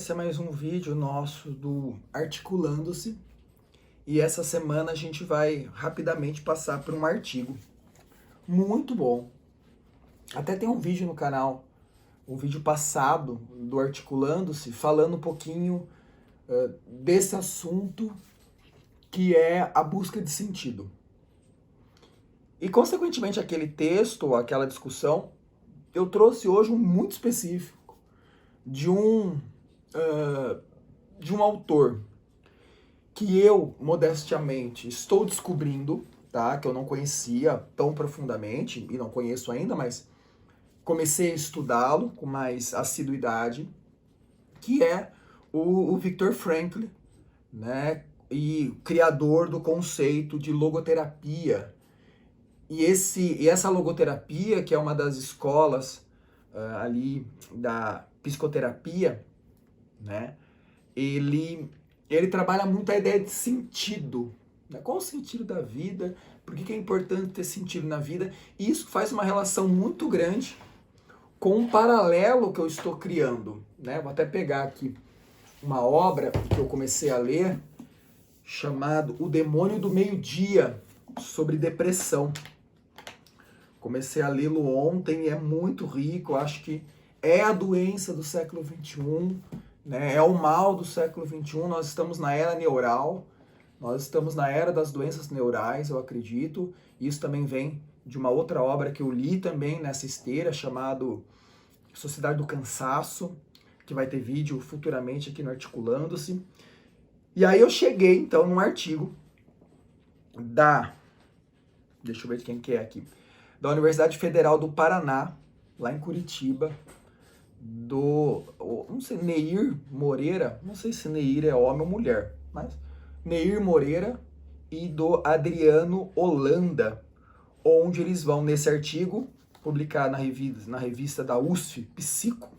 esse é mais um vídeo nosso do Articulando-se e essa semana a gente vai rapidamente passar por um artigo muito bom. Até tem um vídeo no canal, um vídeo passado do Articulando-se, falando um pouquinho desse assunto que é a busca de sentido. E consequentemente aquele texto, aquela discussão, eu trouxe hoje um muito específico de um autor que eu, modestamente, estou descobrindo, tá? Que eu não conhecia tão profundamente, e não conheço ainda, mas comecei a estudá-lo com mais assiduidade, que é o Viktor Frankl, né? E criador do conceito de logoterapia. E essa logoterapia, que é uma das escolas ali da psicoterapia, né? Ele trabalha muito a ideia de sentido. Né? Qual o sentido da vida? Por que é importante ter sentido na vida? E isso faz uma relação muito grande com um paralelo que eu estou criando. Né? Vou até pegar aqui uma obra que eu comecei a ler, chamado O Demônio do Meio-Dia, sobre depressão. Comecei a lê-lo ontem e é muito rico. Eu acho que é a doença do século XXI. Né? É o mal do século XXI, nós estamos na era neural, nós estamos na era das doenças neurais, eu acredito. Isso também vem de uma outra obra que eu li também nessa esteira, chamado Sociedade do Cansaço, que vai ter vídeo futuramente aqui no Articulando-se. E aí eu cheguei, então, num artigo deixa eu ver de quem que é aqui, da Universidade Federal do Paraná, lá em Curitiba, não sei, Neir Moreira, não sei se Neir é homem ou mulher, mas Neir Moreira e do Adriano Holanda, onde eles vão, nesse artigo, publicado na revista da USF, Psico,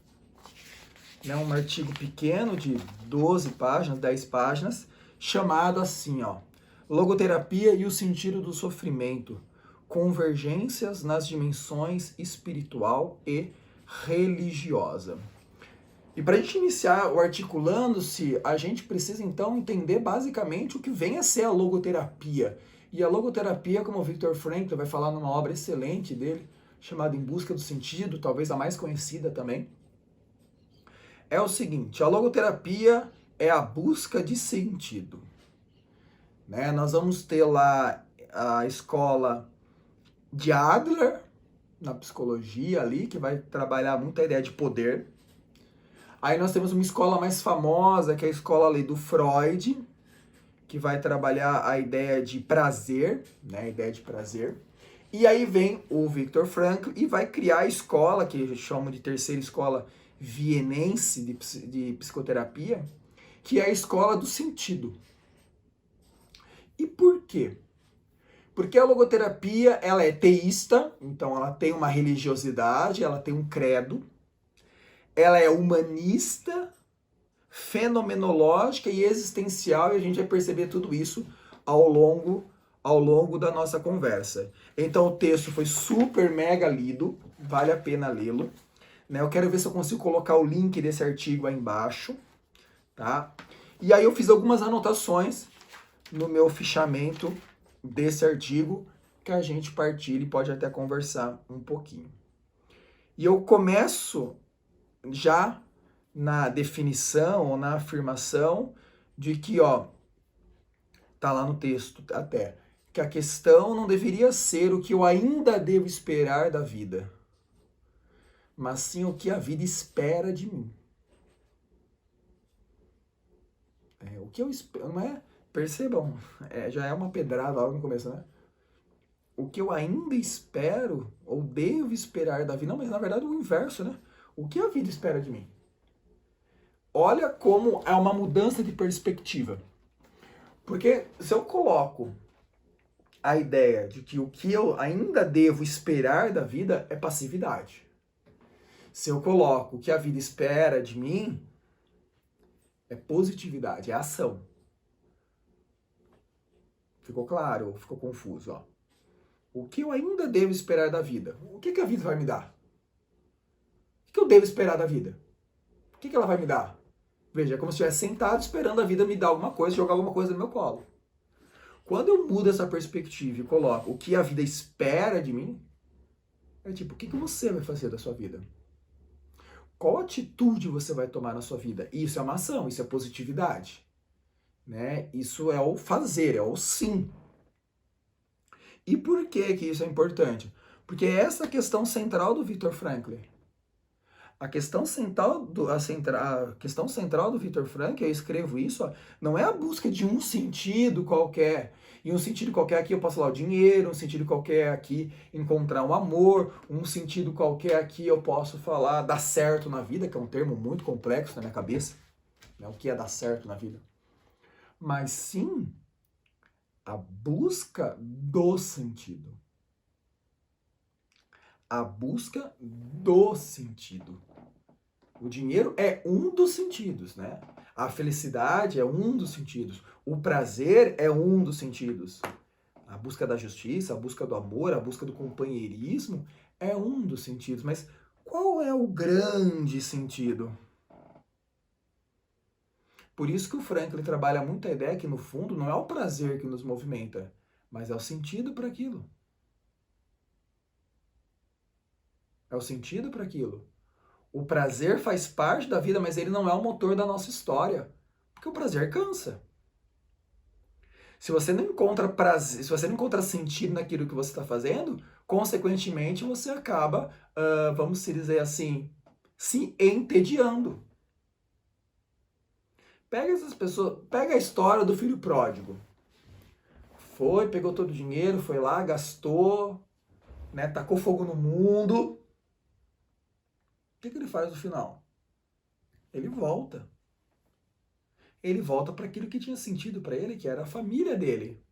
né, um artigo pequeno de 12 páginas, 10 páginas, chamado assim, ó, Logoterapia e o Sentido do Sofrimento, Convergências nas Dimensões Espiritual e Religiosa. E para a gente iniciar o Articulando-se, a gente precisa então entender basicamente o que vem a ser a logoterapia. E a logoterapia, como o Viktor Frankl vai falar numa obra excelente dele, chamada Em Busca do Sentido, talvez a mais conhecida também, é o seguinte: a logoterapia é a busca de sentido. Né? Nós vamos ter lá a escola de Adler, na psicologia ali, que vai trabalhar muito a ideia de poder. Aí nós temos uma escola mais famosa, que é a escola ali do Freud, que vai trabalhar a ideia de prazer, né, a ideia de prazer. E aí vem o Viktor Frankl e vai criar a escola, que eles chamam de terceira escola vienense de psicoterapia, que é a escola do sentido. E por quê? Porque a logoterapia, ela é teísta, então ela tem uma religiosidade, ela tem um credo, ela é humanista, fenomenológica e existencial, e a gente vai perceber tudo isso ao longo da nossa conversa. Então o texto foi super mega lido, vale a pena lê-lo. Né? Eu quero ver se eu consigo colocar o link desse artigo aí embaixo, tá? E aí eu fiz algumas anotações no meu fichamento desse artigo que a gente partilha e pode até conversar um pouquinho. E eu começo já na definição ou na afirmação de que, ó, tá lá no texto até, que a questão não deveria ser o que eu ainda devo esperar da vida, mas sim o que a vida espera de mim. O que eu espero, não é? Percebam, já é uma pedrada logo no começo, né? O que eu ainda espero ou devo esperar da vida, não, mas na verdade o inverso, né? O que a vida espera de mim? Olha como é uma mudança de perspectiva. Porque se eu coloco a ideia de que o que eu ainda devo esperar da vida é passividade. Se eu coloco o que a vida espera de mim é positividade, é ação. Ficou claro ou ficou confuso? Ó? O que eu ainda devo esperar da vida? O que a vida vai me dar? O que eu devo esperar da vida? O que ela vai me dar? Veja, é como se eu estivesse sentado esperando a vida me dar alguma coisa, jogar alguma coisa no meu colo. Quando eu mudo essa perspectiva e coloco o que a vida espera de mim, é tipo, o que você vai fazer da sua vida? Qual atitude você vai tomar na sua vida? Isso é uma ação, isso é positividade. Né? Isso é o fazer, é o sim. E por que isso é importante? Porque é essa a questão central do Viktor Frankl. A questão central a questão central do Viktor Frankl, eu escrevo isso, ó, não é a busca de um sentido qualquer. E um sentido qualquer aqui eu posso falar o dinheiro, um sentido qualquer aqui encontrar um amor, um sentido qualquer aqui eu posso falar dar certo na vida, que é um termo muito complexo na minha cabeça. Né? O que é dar certo na vida? Mas sim a busca do sentido. A busca do sentido. O dinheiro é um dos sentidos, né? A felicidade é um dos sentidos. O prazer é um dos sentidos. A busca da justiça, a busca do amor, a busca do companheirismo é um dos sentidos. Mas qual é o grande sentido? Por isso que o Frankl trabalha muito a ideia que, no fundo, não é o prazer que nos movimenta, mas é o sentido para aquilo. É o sentido para aquilo. O prazer faz parte da vida, mas ele não é o motor da nossa história. Porque o prazer cansa. Se você não encontra prazer, se você não encontra sentido naquilo que você está fazendo, consequentemente você acaba, vamos dizer assim, se entediando. Pega essas pessoas, pega a história do filho pródigo. Foi, pegou todo o dinheiro, foi lá, gastou, né, tacou fogo no mundo. O que ele faz no final? Ele volta. Ele volta para aquilo que tinha sentido para ele, que era a família dele.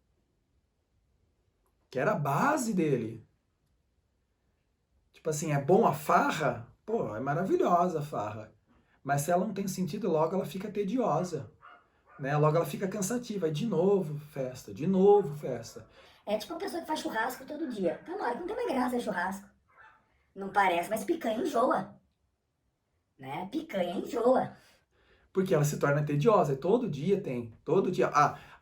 Que era a base dele. Tipo assim, é bom a farra? Pô, é maravilhosa a farra. Mas se ela não tem sentido, logo ela fica tediosa. Né? Logo ela fica cansativa. De novo festa, de novo festa. É tipo uma pessoa que faz churrasco todo dia. Tá na hora que não tem mais graça churrasco. Não parece, mas picanha enjoa. Né? Picanha enjoa. Porque ela se torna tediosa. Todo dia tem. Todo dia.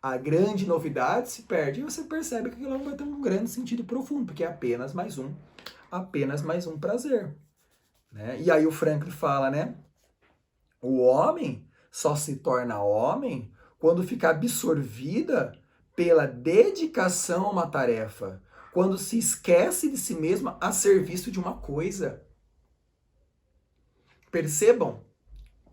A grande novidade se perde. E você percebe que aquilo não vai ter um grande sentido profundo. Porque é apenas mais um prazer. Né? E aí o Frankl fala, né? O homem só se torna homem quando fica absorvida pela dedicação a uma tarefa. Quando se esquece de si mesma a serviço de uma coisa. Percebam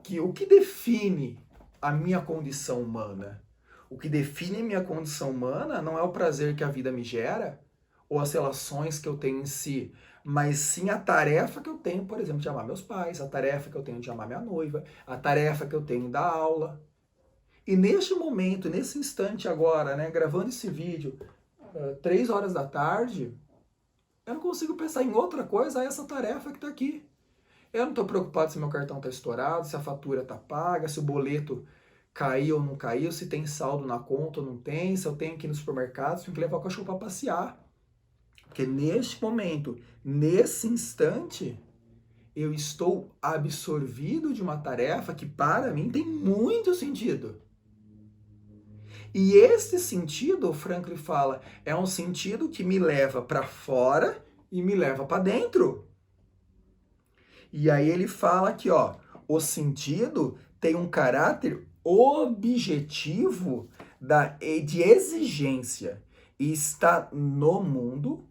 que o que define a minha condição humana, o que define a minha condição humana não é o prazer que a vida me gera, ou as relações que eu tenho em si, mas sim a tarefa que eu tenho, por exemplo, de amar meus pais, a tarefa que eu tenho de amar minha noiva, a tarefa que eu tenho da aula. E neste momento, nesse instante agora, né, gravando esse vídeo, 3 horas da tarde, eu não consigo pensar em outra coisa a essa tarefa que está aqui. Eu não estou preocupado se meu cartão está estourado, se a fatura está paga, se o boleto caiu ou não caiu, se tem saldo na conta ou não tem, se eu tenho que ir no supermercado, se eu tenho que levar o cachorro para passear. Porque neste momento, nesse instante, eu estou absorvido de uma tarefa que para mim tem muito sentido. E esse sentido, o Frankl fala, é um sentido que me leva para fora e me leva para dentro. E aí ele fala que, ó, o sentido tem um caráter objetivo de exigência e está no mundo,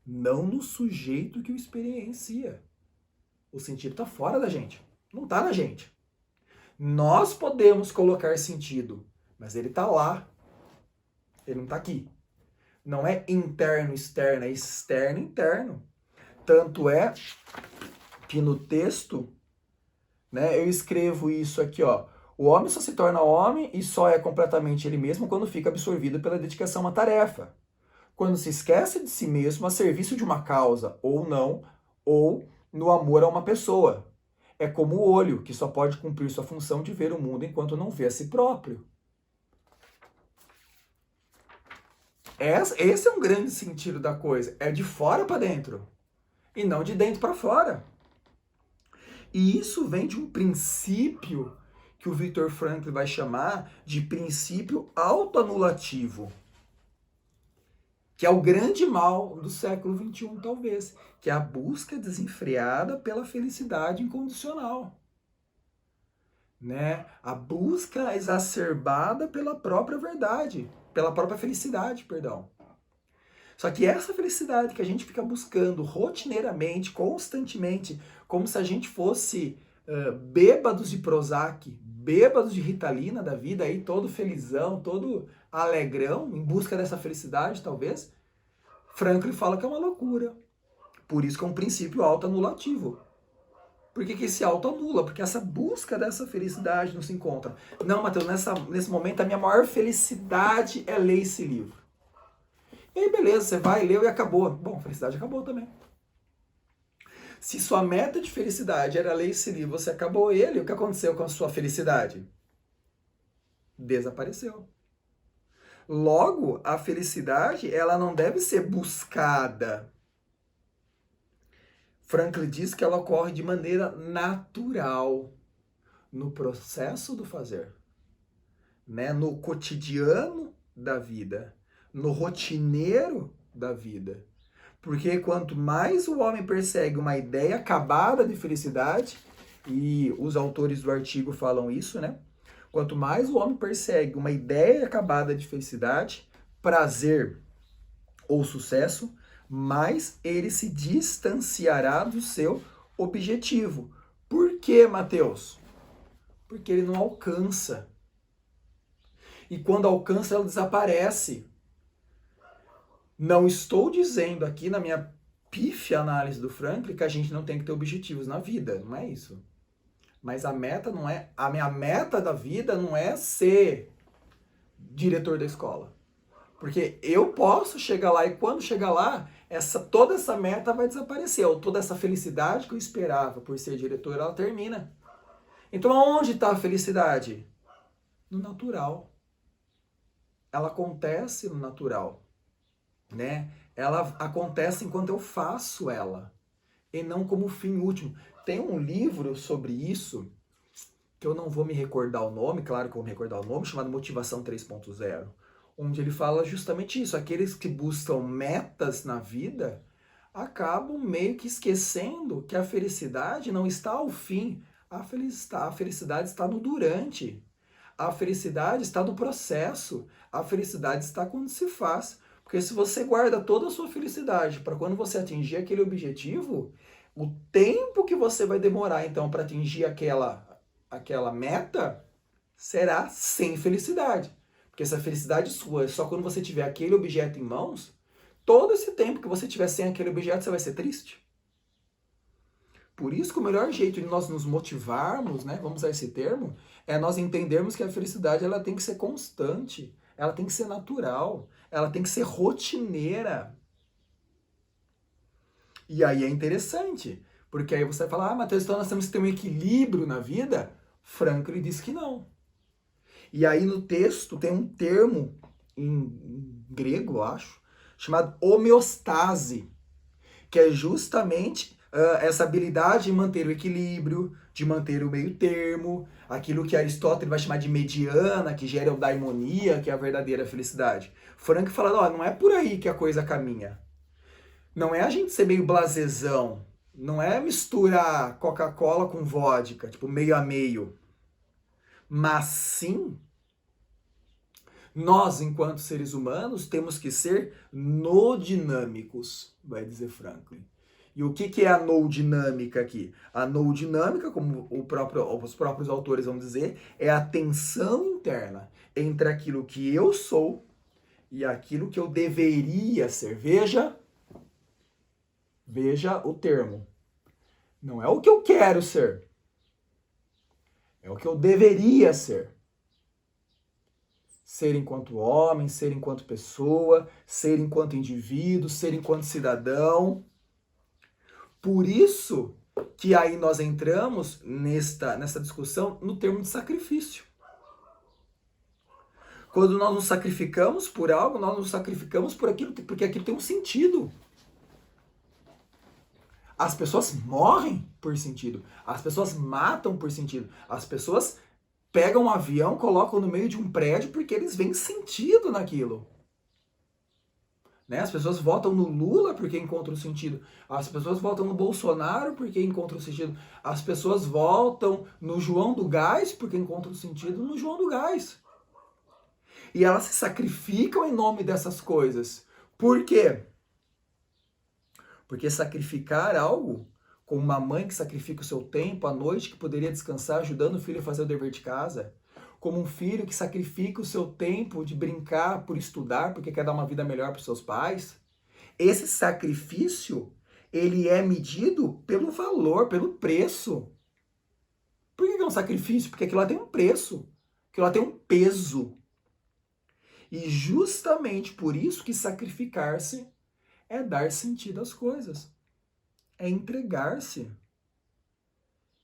não no sujeito que o experiencia. O sentido está fora da gente, não está na gente. Nós podemos colocar sentido, mas ele está lá. Ele não está aqui. Não é interno, externo, é externo, interno. Tanto é que no texto, né, eu escrevo isso aqui, ó. O homem só se torna homem e só é completamente ele mesmo quando fica absorvido pela dedicação a uma tarefa. Quando se esquece de si mesmo a serviço de uma causa, ou não, ou no amor a uma pessoa. É como o olho, que só pode cumprir sua função de ver o mundo enquanto não vê a si próprio. Esse é um grande sentido da coisa. É de fora para dentro e não de dentro para fora. E isso vem de um princípio que o Viktor Frankl vai chamar de princípio autoanulativo, que é o grande mal do século XXI, talvez, que é a busca desenfreada pela felicidade incondicional. Né? A busca exacerbada pela própria verdade, pela própria felicidade, perdão. Só que essa felicidade que a gente fica buscando rotineiramente, constantemente, como se a gente fosse bêbados de Prozac, bêbados de Ritalina da vida, aí todo felizão, todo alegrão, em busca dessa felicidade, talvez, Frankl fala que é uma loucura. Por isso que é um princípio autoanulativo. Por que se autoanula? Porque essa busca dessa felicidade não se encontra. Não, Matheus, nesse momento a minha maior felicidade é ler esse livro. E aí, beleza, você vai, leu e acabou. Bom, a felicidade acabou também. Se sua meta de felicidade era ler esse livro, você acabou ele, o que aconteceu com a sua felicidade? Desapareceu. Logo, a felicidade, ela não deve ser buscada. Frankl diz que ela ocorre de maneira natural, no processo do fazer, né? No cotidiano da vida, no rotineiro da vida. Porque quanto mais o homem persegue uma ideia acabada de felicidade, e os autores do artigo falam isso, né? Quanto mais o homem persegue uma ideia acabada de felicidade, prazer ou sucesso, mais ele se distanciará do seu objetivo. Por quê, Mateus? Porque ele não alcança. E quando alcança, ela desaparece. Não estou dizendo aqui na minha pífia análise do Frankl que a gente não tem que ter objetivos na vida, não é isso. Mas a meta não é, a minha meta da vida não é ser diretor da escola. Porque eu posso chegar lá e quando chegar lá, toda essa meta vai desaparecer, ou toda essa felicidade que eu esperava por ser diretor, ela termina. Então onde está a felicidade? No natural. Ela acontece no natural, né? Ela acontece enquanto eu faço ela, e não como fim último. Tem um livro sobre isso, que eu não vou me recordar o nome, claro que eu vou me recordar o nome, chamado Motivação 3.0, onde ele fala justamente isso. Aqueles que buscam metas na vida acabam meio que esquecendo que a felicidade não está ao fim, a felicidade está no durante. A felicidade está no processo. A felicidade está quando se faz. Porque se você guarda toda a sua felicidade para quando você atingir aquele objetivo, o tempo que você vai demorar então para atingir aquela meta será sem felicidade. Porque essa felicidade sua é só quando você tiver aquele objeto em mãos. Todo esse tempo que você tiver sem aquele objeto, você vai ser triste. Por isso que o melhor jeito de nós nos motivarmos, né, vamos usar esse termo, é nós entendermos que a felicidade ela tem que ser constante, ela tem que ser natural, ela tem que ser rotineira. E aí é interessante, porque aí você vai falar, Matheus, então nós temos que ter um equilíbrio na vida? Frankl diz que não. E aí no texto tem um termo em grego, eu acho, chamado homeostase, que é justamente essa habilidade de manter o equilíbrio, de manter o meio termo, aquilo que Aristóteles vai chamar de mediana, que gera eudaimonia, que é a verdadeira felicidade. Frankl fala, não é por aí que a coisa caminha. Não é a gente ser meio blasezão, não é misturar Coca-Cola com vodka, tipo meio a meio. Mas sim, nós, enquanto seres humanos, temos que ser no-dinâmicos, vai dizer Frankl. E o que é a no-dinâmica aqui? A no-dinâmica, como os próprios autores vão dizer, é a tensão interna entre aquilo que eu sou e aquilo que eu deveria ser. Veja o termo. Não é o que eu quero ser. É o que eu deveria ser. Ser enquanto homem, ser enquanto pessoa, ser enquanto indivíduo, ser enquanto cidadão. Por isso que aí nós entramos nessa discussão no termo de sacrifício. Quando nós nos sacrificamos por algo, nós nos sacrificamos por aquilo, porque aquilo tem um sentido. As pessoas morrem por sentido. As pessoas matam por sentido. As pessoas pegam um avião, colocam no meio de um prédio porque eles veem sentido naquilo. Né? As pessoas votam no Lula porque encontram sentido. As pessoas votam no Bolsonaro porque encontram sentido. As pessoas votam no João do Gás porque encontram sentido no João do Gás. E elas se sacrificam em nome dessas coisas. Por quê? Porque sacrificar algo, como uma mãe que sacrifica o seu tempo à noite, que poderia descansar ajudando o filho a fazer o dever de casa, como um filho que sacrifica o seu tempo de brincar por estudar, porque quer dar uma vida melhor para os seus pais, esse sacrifício, ele é medido pelo valor, pelo preço. Por que é um sacrifício? Porque aquilo lá tem um preço, aquilo lá tem um peso. E justamente por isso que sacrificar-se é dar sentido às coisas. É entregar-se.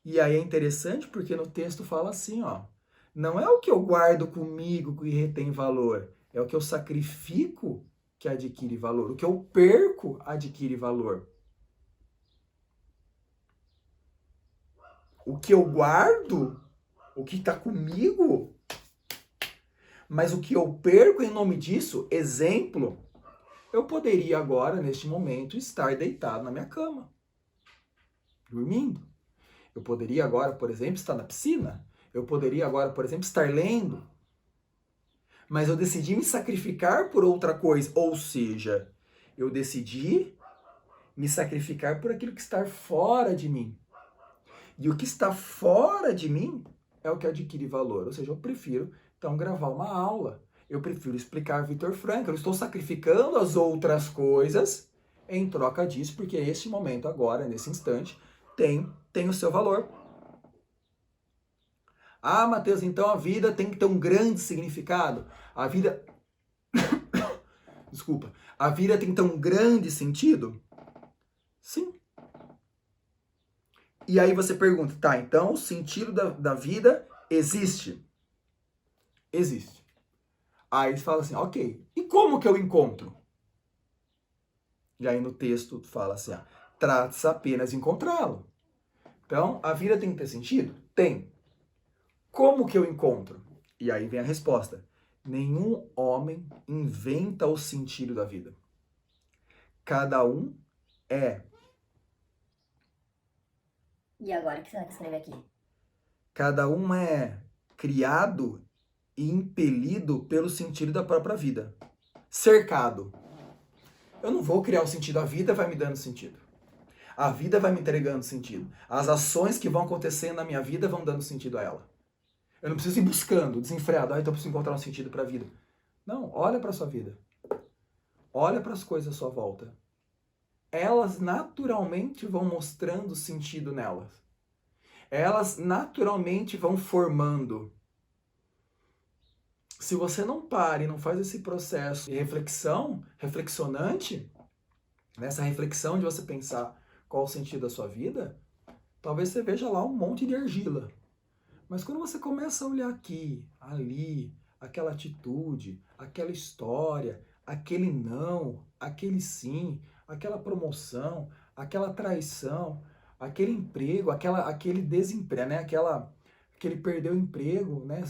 E aí é interessante porque no texto fala assim, ó. Não é o que eu guardo comigo que retém valor. É o que eu sacrifico que adquire valor. O que eu perco adquire valor. O que eu guardo, o que está comigo, mas o que eu perco em nome disso, exemplo, eu poderia agora, neste momento, estar deitado na minha cama, dormindo. Eu poderia agora, por exemplo, estar na piscina. Eu poderia agora, por exemplo, estar lendo. Mas eu decidi me sacrificar por outra coisa. Ou seja, eu decidi me sacrificar por aquilo que está fora de mim. E o que está fora de mim é o que adquire valor. Ou seja, eu prefiro, então, gravar uma aula. Eu prefiro explicar Viktor Frankl. Eu estou sacrificando as outras coisas em troca disso, porque esse momento agora, nesse instante, tem o seu valor. Ah, Matheus, então a vida tem que ter um grande significado. A vida... Desculpa. A vida tem que ter um grande sentido? Sim. E aí você pergunta, tá, então o sentido da vida existe? Existe. Aí você fala assim, ok, e como que eu encontro? E aí no texto fala assim, trata-se apenas de encontrá-lo. Então, a vida tem que ter sentido? Tem. Como que eu encontro? E aí vem a resposta. Nenhum homem inventa o sentido da vida. Cada um é. E agora, o que você vai escrever aqui? Cada um é criado e impelido pelo sentido da própria vida. Cercado. Eu não vou criar o sentido, a vida vai me dando sentido. A vida vai me entregando sentido. As ações que vão acontecendo na minha vida vão dando sentido a ela. Eu não preciso ir buscando, desenfreado, então eu preciso encontrar um sentido para a vida. Não, olha para a sua vida. Olha para as coisas à sua volta. Elas naturalmente vão mostrando sentido nelas. Elas naturalmente vão formando. Se você não para e não faz esse processo de reflexão, reflexionante, nessa reflexão de você pensar qual o sentido da sua vida, talvez você veja lá um monte de argila. Mas quando você começa a olhar aqui, ali, aquela atitude, aquela história, aquele não, aquele sim, aquela promoção, aquela traição, aquele emprego, aquele desemprego, né? Que ele perdeu o emprego, né?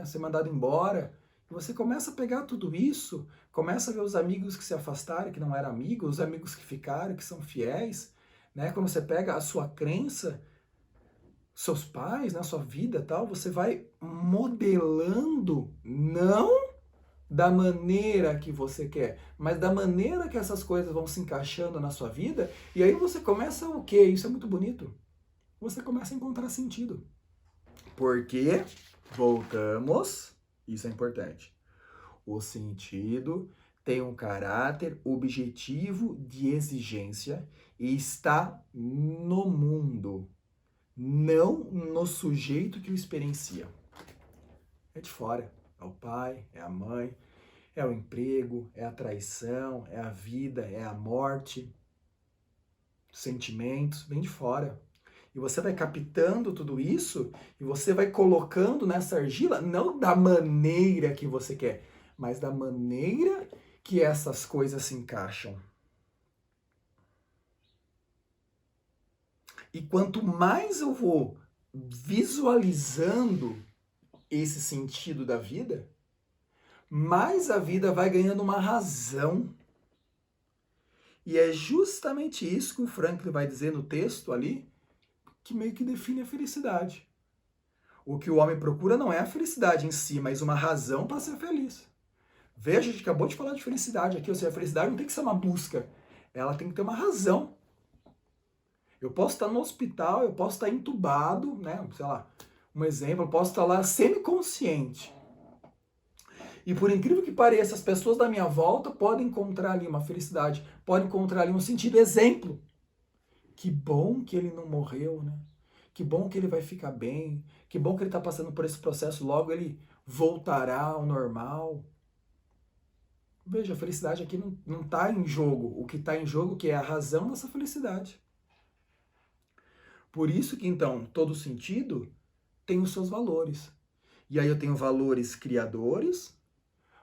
Ser mandado embora. E você começa a pegar tudo isso, começa a ver os amigos que se afastaram, que não eram amigos, os amigos que ficaram, que são fiéis, né? Quando você pega a sua crença, seus pais, na sua vida, tal, você vai modelando, não da maneira que você quer, mas da maneira que essas coisas vão se encaixando na sua vida, e aí você começa o quê? Isso é muito bonito. Você começa a encontrar sentido. Porque, voltamos, isso é importante. O sentido tem um caráter objetivo de exigência e está no mundo, não no sujeito que o experiencia. É de fora. É o pai, é a mãe, é o emprego, é a traição, é a vida, é a morte. Sentimentos, vem de fora. E você vai captando tudo isso e você vai colocando nessa argila, não da maneira que você quer, mas da maneira que essas coisas se encaixam. E quanto mais eu vou visualizando esse sentido da vida, mais a vida vai ganhando uma razão. E é justamente isso que o Franklin vai dizer no texto ali, que meio que define a felicidade. O que o homem procura não é a felicidade em si, mas uma razão para ser feliz. Veja, a gente acabou de falar de felicidade aqui, ou seja, a felicidade não tem que ser uma busca, ela tem que ter uma razão. Eu posso estar no hospital, eu posso estar entubado, né? Sei lá, um exemplo, eu posso estar lá semiconsciente. E por incrível que pareça, as pessoas da minha volta podem encontrar ali uma felicidade, podem encontrar ali um sentido. Exemplo. Que bom que ele não morreu, né? Que bom que ele vai ficar bem. Que bom que ele está passando por esse processo, logo ele voltará ao normal. Veja, a felicidade aqui não está em jogo. O que está em jogo que é a razão dessa felicidade. Por isso que, então, todo sentido tem os seus valores. E aí eu tenho valores criadores,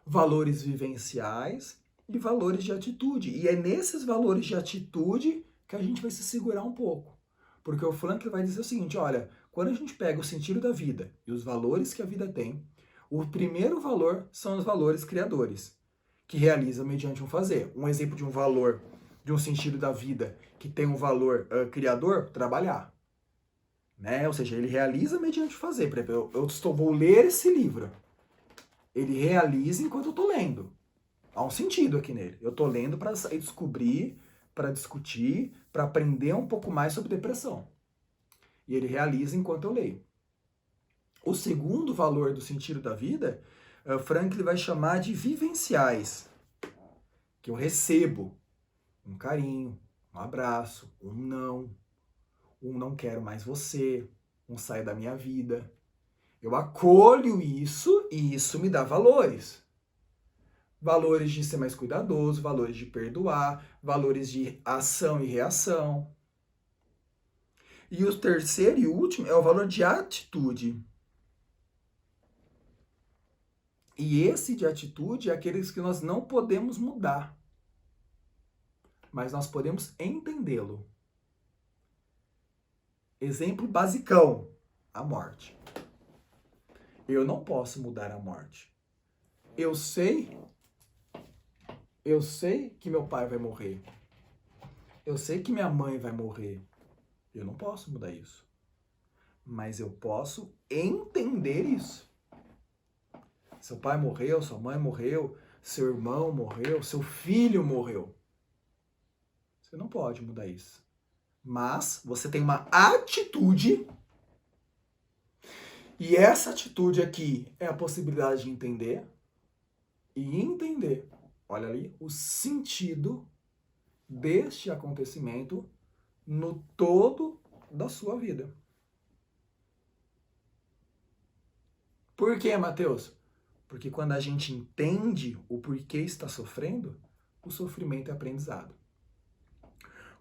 valores vivenciais e valores de atitude. E é nesses valores de atitude que a gente vai se segurar um pouco. Porque o Franklin vai dizer o seguinte, olha, quando a gente pega o sentido da vida e os valores que a vida tem, o primeiro valor são os valores criadores, que realiza mediante um fazer. Um exemplo de um valor, de um sentido da vida que tem um valor criador, trabalhar. Né? Ou seja, ele realiza mediante o fazer. Por exemplo, vou ler esse livro. Ele realiza enquanto eu estou lendo. Há um sentido aqui nele. Eu estou lendo para descobrir, para discutir, para aprender um pouco mais sobre depressão. E ele realiza enquanto eu leio. O segundo valor do sentido da vida, Franklin vai chamar de vivenciais, que eu recebo um carinho, um abraço, um não quero mais você, um sai da minha vida. Eu acolho isso e isso me dá valores. Valores de ser mais cuidadoso, valores de perdoar, valores de ação e reação. E o terceiro e último é o valor de atitude. E esse de atitude é aqueles que nós não podemos mudar, mas nós podemos entendê-lo. Exemplo basicão, a morte. Eu não posso mudar a morte. Eu sei que meu pai vai morrer. Eu sei que minha mãe vai morrer. Eu não posso mudar isso. Mas eu posso entender isso. Seu pai morreu, sua mãe morreu, seu irmão morreu, seu filho morreu. Você não pode mudar isso. Mas você tem uma atitude, e essa atitude aqui é a possibilidade de entender, e entender, olha ali, o sentido deste acontecimento no todo da sua vida. Por quê, Mateus? Porque quando a gente entende o porquê está sofrendo, o sofrimento é aprendizado.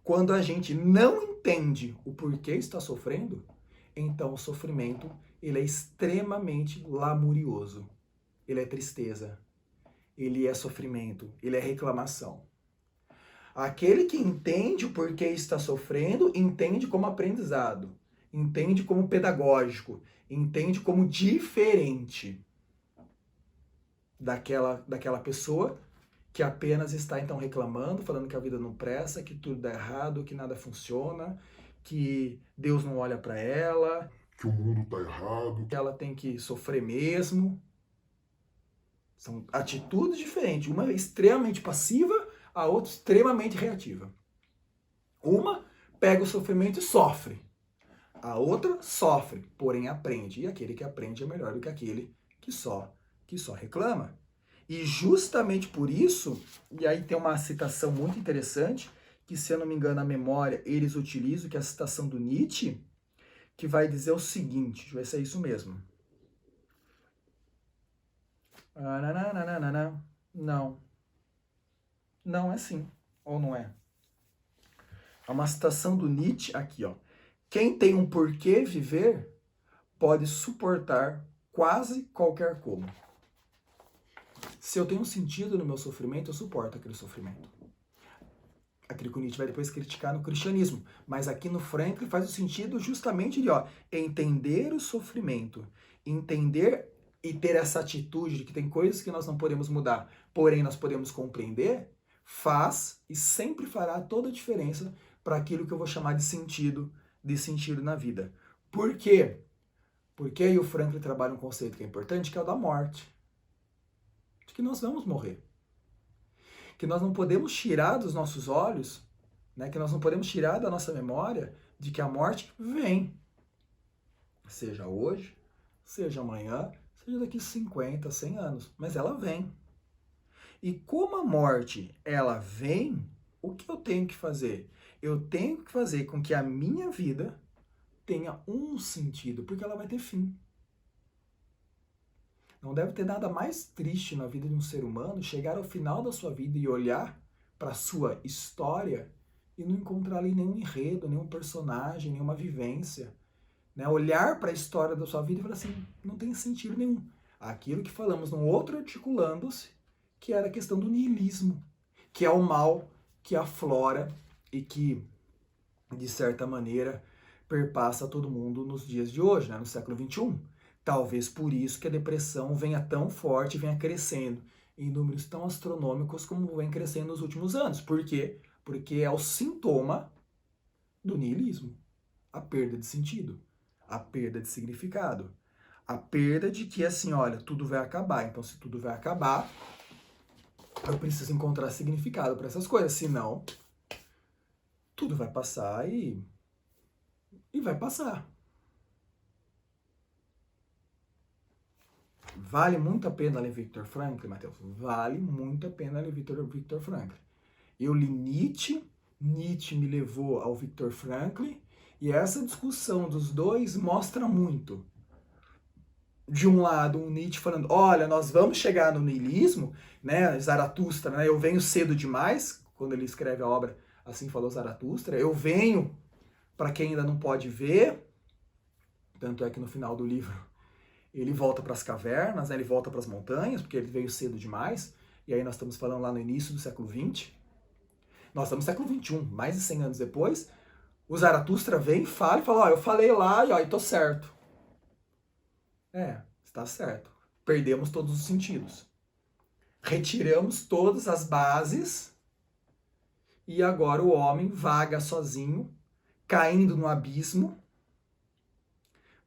Quando a gente não entende o porquê está sofrendo, então o sofrimento ele é extremamente lamurioso. Ele é tristeza, ele é sofrimento, ele é reclamação. Aquele que entende o porquê está sofrendo, entende como aprendizado, entende como pedagógico, entende como diferente daquela pessoa que apenas está então reclamando, falando que a vida não presta, que tudo dá errado, que nada funciona, que Deus não olha para ela, que o mundo tá errado, que ela tem que sofrer mesmo. São atitudes diferentes, uma é extremamente passiva, a outra extremamente reativa. Uma pega o sofrimento e sofre. A outra sofre, porém aprende. E aquele que aprende é melhor do que aquele que só reclama. E justamente por isso, e aí tem uma citação muito interessante, que se eu não me engano a memória eles utilizam, que é a citação do Nietzsche, que vai dizer o seguinte, deixa eu ver se é isso mesmo. Não. Não é sim, ou não é? É uma citação do Nietzsche aqui, ó. Quem tem um porquê viver pode suportar quase qualquer como. Se eu tenho um sentido no meu sofrimento, eu suporto aquele sofrimento. Aquilo que o Nietzsche vai depois criticar no cristianismo. Mas aqui no Franklin faz o sentido justamente de entender o sofrimento, entender e ter essa atitude de que tem coisas que nós não podemos mudar, porém nós podemos compreender, faz e sempre fará toda a diferença para aquilo que eu vou chamar de sentido na vida. Por quê? Porque aí o Franklin trabalha um conceito que é importante, que é o da morte. De que nós vamos morrer. Que nós não podemos tirar dos nossos olhos, né, que nós não podemos tirar da nossa memória de que a morte vem. Seja hoje, seja amanhã, seja daqui 50, 100 anos, mas ela vem. E como a morte, ela vem, o que eu tenho que fazer? Eu tenho que fazer com que a minha vida tenha um sentido, porque ela vai ter fim. Não deve ter nada mais triste na vida de um ser humano chegar ao final da sua vida e olhar para a sua história e não encontrar ali nenhum enredo, nenhum personagem, nenhuma vivência. Né? Olhar para a história da sua vida e falar assim, não tem sentido nenhum. Aquilo que falamos num outro Articulando-se, que era a questão do niilismo, que é o mal que aflora e que, de certa maneira, perpassa todo mundo nos dias de hoje, né? No século XXI. Talvez por isso que a depressão venha tão forte, venha crescendo em números tão astronômicos como vem crescendo nos últimos anos. Por quê? Porque é o sintoma do niilismo. A perda de sentido, a perda de significado, a perda de que, assim, olha, tudo vai acabar. Então, se tudo vai acabar, eu preciso encontrar significado para essas coisas. Senão, tudo vai passar e vai passar. Vale muito a pena ler Viktor Frankl, Matheus? Vale muito a pena ler Viktor Frankl. Eu li Nietzsche, Nietzsche me levou ao Viktor Frankl, e essa discussão dos dois mostra muito. De um lado, um Nietzsche falando, olha, nós vamos chegar no niilismo, né, Zaratustra, né, eu venho cedo demais, quando ele escreve a obra, assim falou Zaratustra, eu venho para quem ainda não pode ver, tanto é que no final do livro ele volta para as cavernas, né, ele volta para as montanhas, porque ele veio cedo demais, e aí nós estamos falando lá no início do século XX, nós estamos no século XXI, mais de 100 anos depois, o Zaratustra vem, fala e fala, ó, eu falei lá e tô certo. Está certo. Perdemos todos os sentidos. Retiramos todas as bases e agora o homem vaga sozinho, caindo no abismo.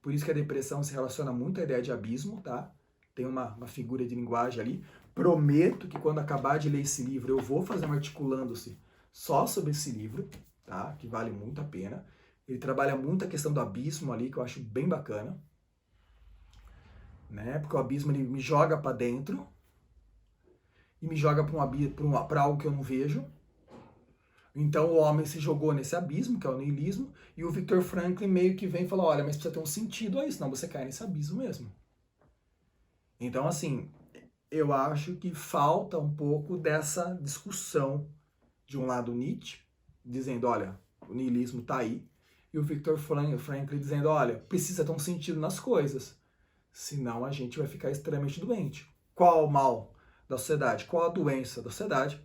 Por isso que a depressão se relaciona muito à ideia de abismo, tá? Tem uma figura de linguagem ali. Prometo que quando acabar de ler esse livro, eu vou fazer um Articulando-se só sobre esse livro, tá? Que vale muito a pena. Ele trabalha muito a questão do abismo ali, que eu acho bem bacana. Né? Porque o abismo ele me joga para dentro e me joga para algo que eu não vejo. Então o homem se jogou nesse abismo, que é o niilismo, e o Viktor Frankl meio que vem e fala, olha, mas precisa ter um sentido aí, senão você cai nesse abismo mesmo. Então, assim, eu acho que falta um pouco dessa discussão de um lado Nietzsche, dizendo, olha, o niilismo está aí, e o Viktor Frankl dizendo, olha, precisa ter um sentido nas coisas. Senão a gente vai ficar extremamente doente. Qual o mal da sociedade? Qual a doença da sociedade?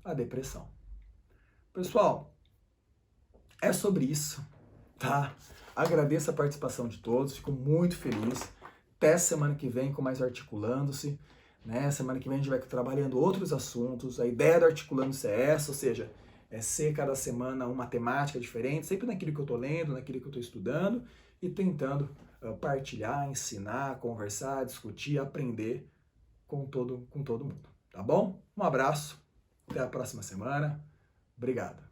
A depressão. Pessoal, é sobre isso, tá? Agradeço a participação de todos, fico muito feliz. Até semana que vem com mais Articulando-se, né? Semana que vem a gente vai trabalhando outros assuntos. A ideia do Articulando-se é essa, ou seja, é ser cada semana uma temática diferente, sempre naquilo que eu tô lendo, naquilo que eu tô estudando e tentando partilhar, ensinar, conversar, discutir, aprender com todo mundo, tá bom? Um abraço, até a próxima semana, obrigado.